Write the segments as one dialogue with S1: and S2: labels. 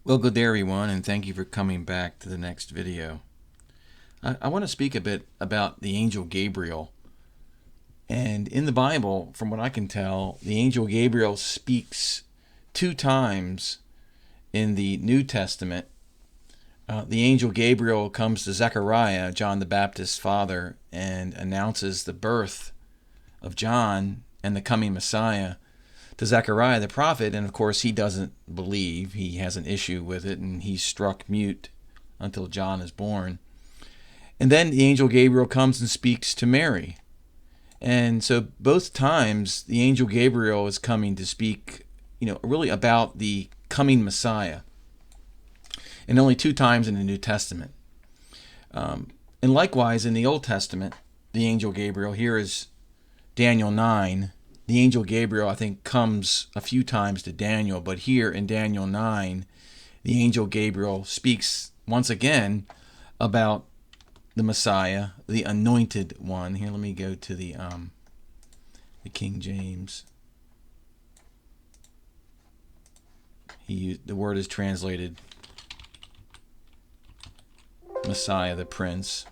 S1: Well, good day, everyone, and thank you for coming back to the next video. I want to speak a bit about the angel Gabriel. And in the Bible, from what I can tell, the angel Gabriel speaks two times in the New Testament. The angel Gabriel comes to Zechariah, John the Baptist's father, and announces the birth of John and the coming Messiah to Zechariah the prophet, and of course he doesn't believe. He has an issue with it, and he's struck mute until John is born. And then the angel Gabriel comes and speaks to Mary. And so both times the angel Gabriel is coming to speak, really about the coming Messiah. And only two times in the New Testament. And likewise in the Old Testament, the angel Gabriel, here is Daniel 9. The angel Gabriel, I think, comes a few times to Daniel, but here in Daniel 9, the angel Gabriel speaks once again about the Messiah, the anointed one. Here, let me go to the King James. The word is translated Messiah, the Prince.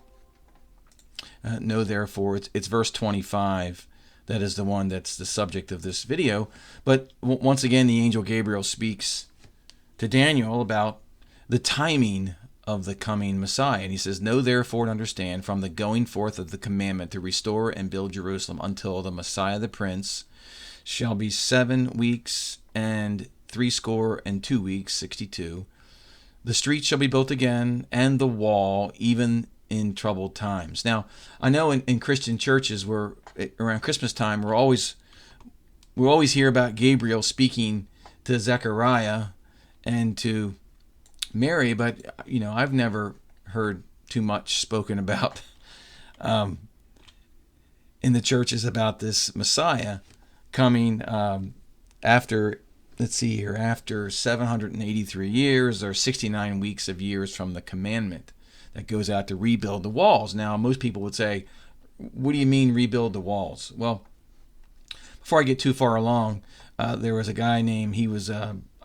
S1: Know therefore, it's verse 25. That is the one that's the subject of this video. But once again, the angel Gabriel speaks to Daniel about the timing of the coming Messiah. And he says, "Know therefore and understand from the going forth of the commandment to restore and build Jerusalem until the Messiah the Prince shall be 7 weeks and 62 weeks, 62. The streets shall be built again, and the wall, even in troubled times." Now, I know in Christian churches where around Christmas time we always hear about Gabriel speaking to Zechariah and to Mary, but I've never heard too much spoken about in the churches about this Messiah coming after, let's see here, after 783 years or 69 weeks of years from the commandment that goes out to rebuild the walls. Now, most people would say, what do you mean rebuild the walls? Well, before I get too far along, there was a guy named, he was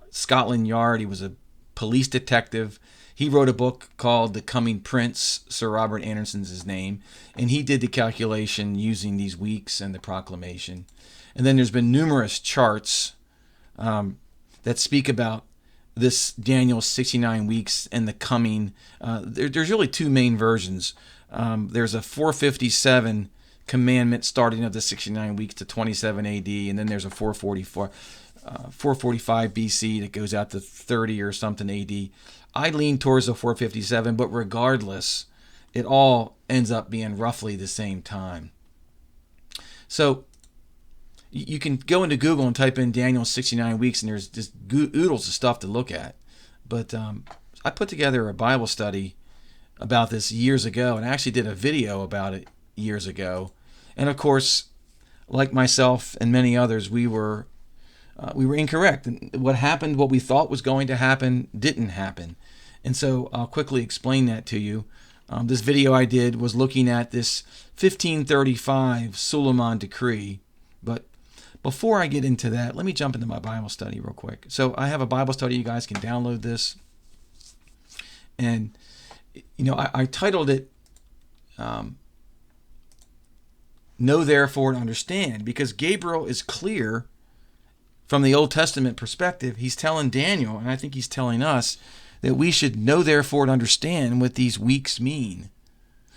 S1: Scotland Yard. He was a police detective. He wrote a book called The Coming Prince. Sir Robert Anderson's his name. And he did the calculation using these weeks and the proclamation. And then there's been numerous charts that speak about this Daniel 69 weeks and the coming. There's really two main versions. There's a 457 commandment starting of the 69 weeks to 27 AD, and then there's a 445 BC that goes out to 30 or something AD. I lean towards the 457, but regardless, it all ends up being roughly the same time. So you can go into Google and type in Daniel 69 weeks, and there's just oodles of stuff to look at. But I put together a Bible study about this years ago, and I actually did a video about it years ago. And of course, like myself and many others, we were incorrect. And what happened, what we thought was going to happen, didn't happen. And so I'll quickly explain that to you. This video I did was looking at this 1535 Suleiman decree. But before I get into that, let me jump into my Bible study real quick. So I have a Bible study. You guys can download this. And I titled it Know Therefore and Understand, because Gabriel is clear from the Old Testament perspective. He's telling Daniel, and I think he's telling us, that we should know therefore and understand what these weeks mean.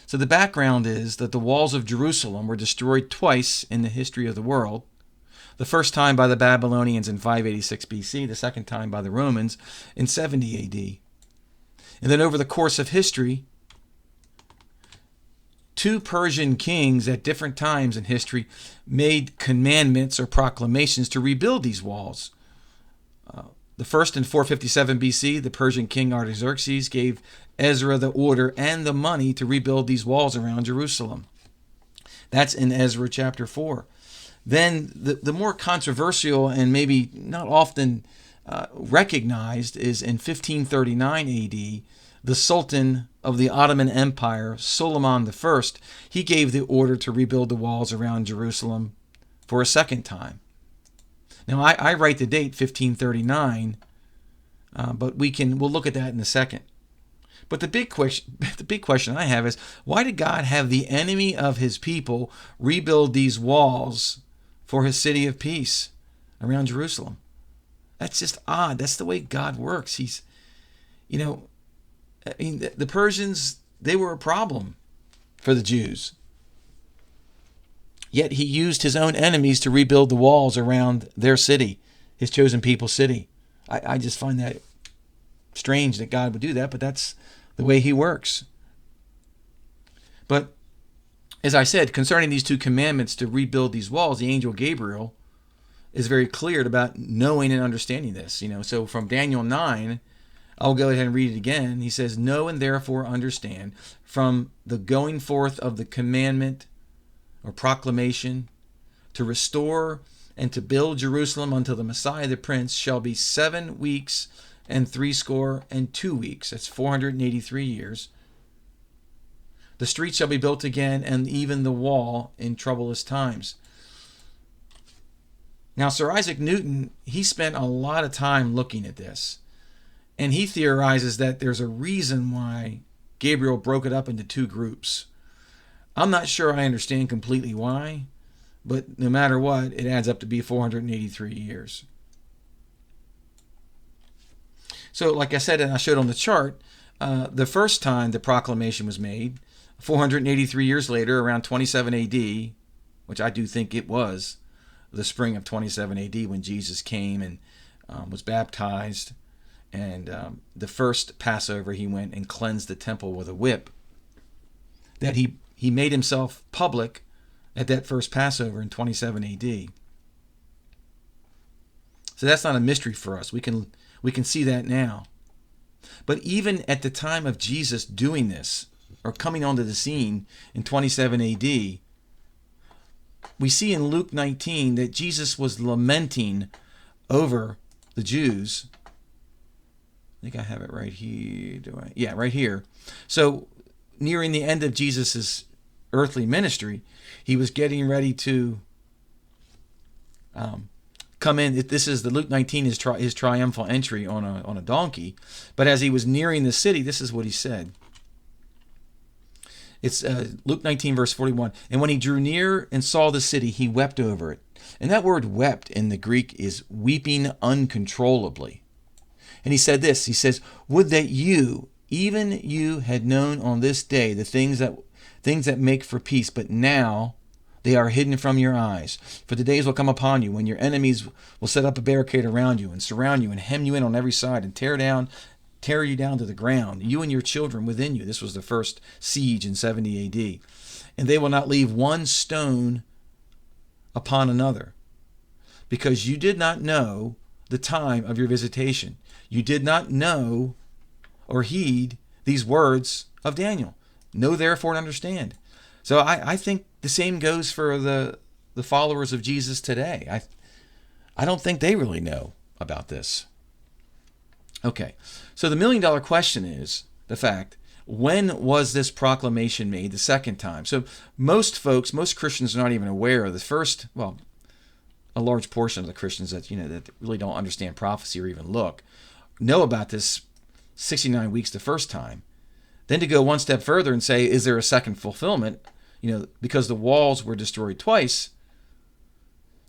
S1: So the background is that the walls of Jerusalem were destroyed twice in the history of the world. The first time by the Babylonians in 586 BC, the second time by the Romans in 70 AD. And then over the course of history, two Persian kings at different times in history made commandments or proclamations to rebuild these walls. The first in 457 BC, the Persian King Artaxerxes gave Ezra the order and the money to rebuild these walls around Jerusalem. That's in Ezra chapter 4. Then the more controversial and maybe not often recognized is in 1539 AD, the Sultan of the Ottoman Empire, Suleiman I, he gave the order to rebuild the walls around Jerusalem for a second time. Now, I write the date 1539 But we'll look at that in a second. But the big question I have is, why did God have the enemy of his people rebuild these walls for his city of peace around Jerusalem? That's just odd. That's the way God works. The Persians, they were a problem for the Jews. Yet he used his own enemies to rebuild the walls around their city, his chosen people's city. I just find that strange that God would do that, but that's the way he works. But as I said, concerning these two commandments to rebuild these walls, the angel Gabriel is very clear about knowing and understanding this. So from Daniel 9, I'll go ahead and read it again. He says, "Know and therefore understand from the going forth of the commandment or proclamation to restore and to build Jerusalem unto the Messiah the Prince shall be 7 weeks and 62 weeks." That's 483 years. "The streets shall be built again, and even the wall in troublous times." Now, Sir Isaac Newton, he spent a lot of time looking at this. And he theorizes that there's a reason why Gabriel broke it up into two groups. I'm not sure I understand completely why, but no matter what, it adds up to be 483 years. So like I said, and I showed on the chart, the first time the proclamation was made, 483 years later, around 27 AD, which I do think it was the spring of 27 AD when Jesus came and was baptized. And the first Passover, he went and cleansed the temple with a whip. That he made himself public at that first Passover in 27 AD. So that's not a mystery for us. We can see that now. But even at the time of Jesus doing this, or coming onto the scene in 27 AD, we see in Luke 19 that Jesus was lamenting over the Jews. I think I have it right here. Yeah, right here. So nearing the end of Jesus's earthly ministry, he was getting ready to come in. This is the Luke 19, his triumphal entry on a donkey. But as he was nearing the city, this is what he said. It's Luke 19, verse 41. "And when he drew near and saw the city, he wept over it." And that word wept in the Greek is weeping uncontrollably. And he said this, he says, "Would that you, even you, had known on this day the things that make for peace, but now they are hidden from your eyes. For the days will come upon you when your enemies will set up a barricade around you and surround you and hem you in on every side and tear you down to the ground, you and your children within you." This was the first siege in 70 AD. "And they will not leave one stone upon another, because you did not know the time of your visitation. You did not know or heed these words of Daniel. Know therefore and understand." So I think the same goes for the followers of Jesus today. I don't think they really know about this. Okay, so the $1,000,000 question is the fact, when was this proclamation made the second time? So most Christians are not even aware of the first, well, a large portion of the Christians that really don't understand prophecy or even look, know about this 69 weeks the first time. Then to go one step further and say, is there a second fulfillment? Because the walls were destroyed twice.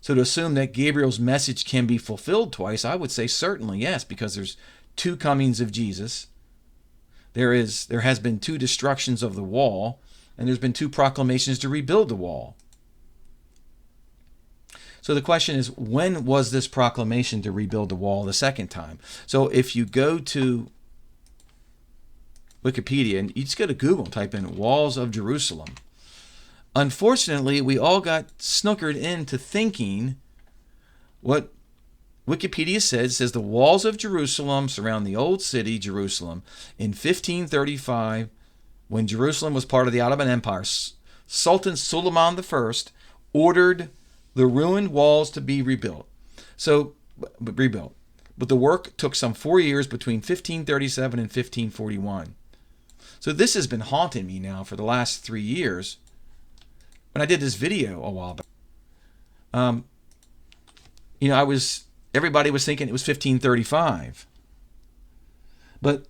S1: So to assume that Gabriel's message can be fulfilled twice, I would say certainly yes, because there's two comings of Jesus. There has been two destructions of the wall, and there's been two proclamations to rebuild the wall. So the question is, when was this proclamation to rebuild the wall the second time? So if you go to Wikipedia and you just go to Google and type in "walls of Jerusalem," unfortunately, we all got snookered into thinking what Wikipedia says the walls of Jerusalem surround the old city, Jerusalem. In 1535, when Jerusalem was part of the Ottoman Empire, Sultan Suleiman I ordered the ruined walls to be rebuilt. But the work took some 4 years between 1537 and 1541. So this has been haunting me now for the last 3 years. When I did this video a while back, everybody was thinking it was 1535. But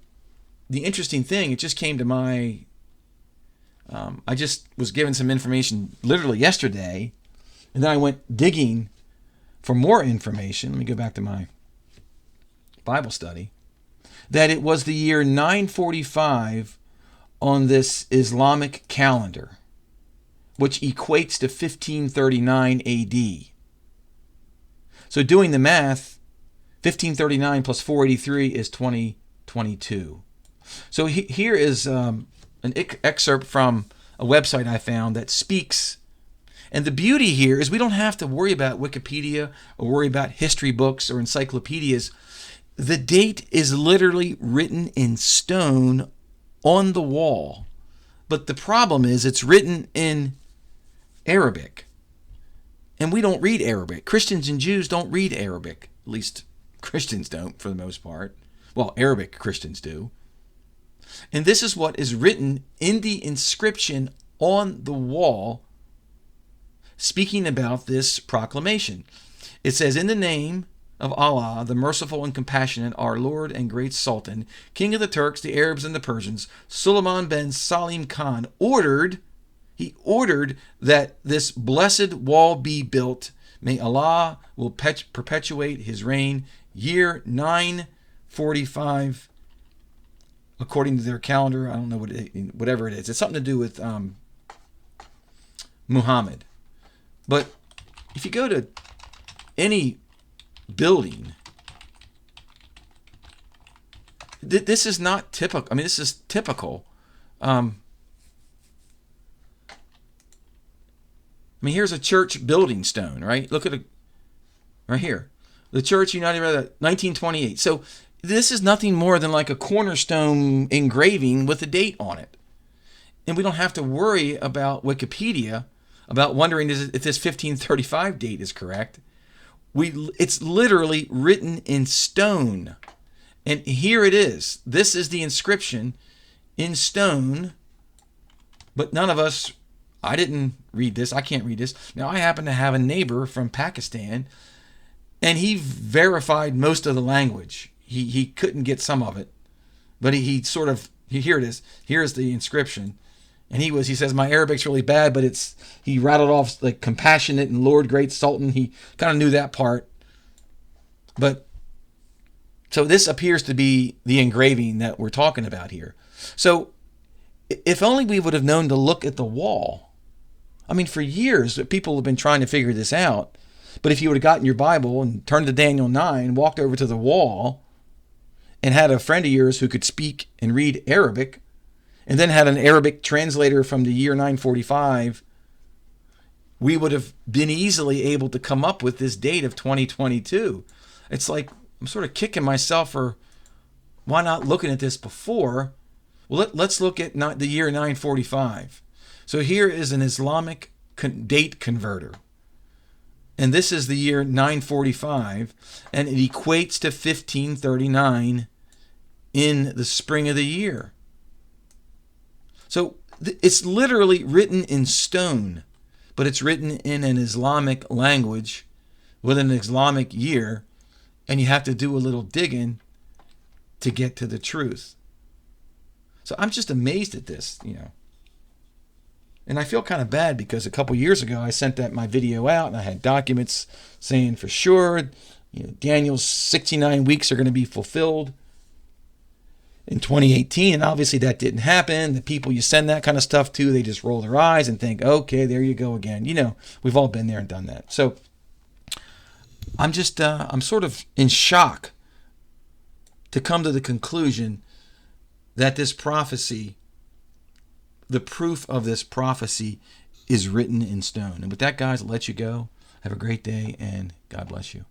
S1: the interesting thing, it just came to my, I just was given some information literally yesterday, and then I went digging for more information. Let me go back to my Bible study. That it was the year 945 on this Islamic calendar, which equates to 1539 AD. So doing the math, 1539 plus 483 is 2022. So here is an excerpt from a website I found that speaks. And the beauty here is we don't have to worry about Wikipedia or worry about history books or encyclopedias. The date is literally written in stone on the wall. But the problem is it's written in Arabic. And we don't read Arabic. Christians and Jews don't read Arabic. At least Christians don't, for the most part. Well, Arabic Christians do. And this is what is written in the inscription on the wall, speaking about this proclamation. It says, "In the name of Allah, the merciful and compassionate, our Lord and great Sultan, King of the Turks, the Arabs, and the Persians, Suleiman ben Salim Khan ordered that this blessed wall be built. May Allah will perpetuate his reign. Year 945, according to their calendar." I don't know whatever it is. It's something to do with Muhammad. But if you go to any building, this is not typical. I mean, this is typical. I mean, here's a church building stone, right? Look at it right here. The Church United, 1928. So this is nothing more than like a cornerstone engraving with a date on it. And we don't have to worry about Wikipedia, about wondering if this 1535 date is correct. It's literally written in stone. And here it is. This is the inscription in stone. But none of us, I didn't read this. I can't read this. Now, I happen to have a neighbor from Pakistan, and he verified most of the language. He couldn't get some of it, but here it is. Here's the inscription. And he says, "My Arabic's really bad," but he rattled off like compassionate and Lord great Sultan. He kind of knew that part. But so this appears to be the engraving that we're talking about here. So if only we would have known to look at the wall. I mean, for years, people have been trying to figure this out. But if you would have gotten your Bible and turned to Daniel 9, walked over to the wall, and had a friend of yours who could speak and read Arabic, and then had an Arabic translator from the year 945, we would have been easily able to come up with this date of 2022. It's like I'm sort of kicking myself for why not looking at this before. Well, let's look at the year 945. So here is an Islamic date converter. And this is the year 945, and it equates to 1539 in the spring of the year. So it's literally written in stone, but it's written in an Islamic language with an Islamic year, and you have to do a little digging to get to the truth. So I'm just amazed at this, And I feel kind of bad because a couple years ago I sent my video out and I had documents saying for sure, Daniel's 69 weeks are going to be fulfilled in 2018, and obviously that didn't happen. The people you send that kind of stuff to, they just roll their eyes and think, okay, there you go again. We've all been there and done that. So I'm sort of in shock to come to the conclusion that this prophecy, the proof of this prophecy, is written in stone. And with that, guys, I'll let you go. Have a great day, and God bless you.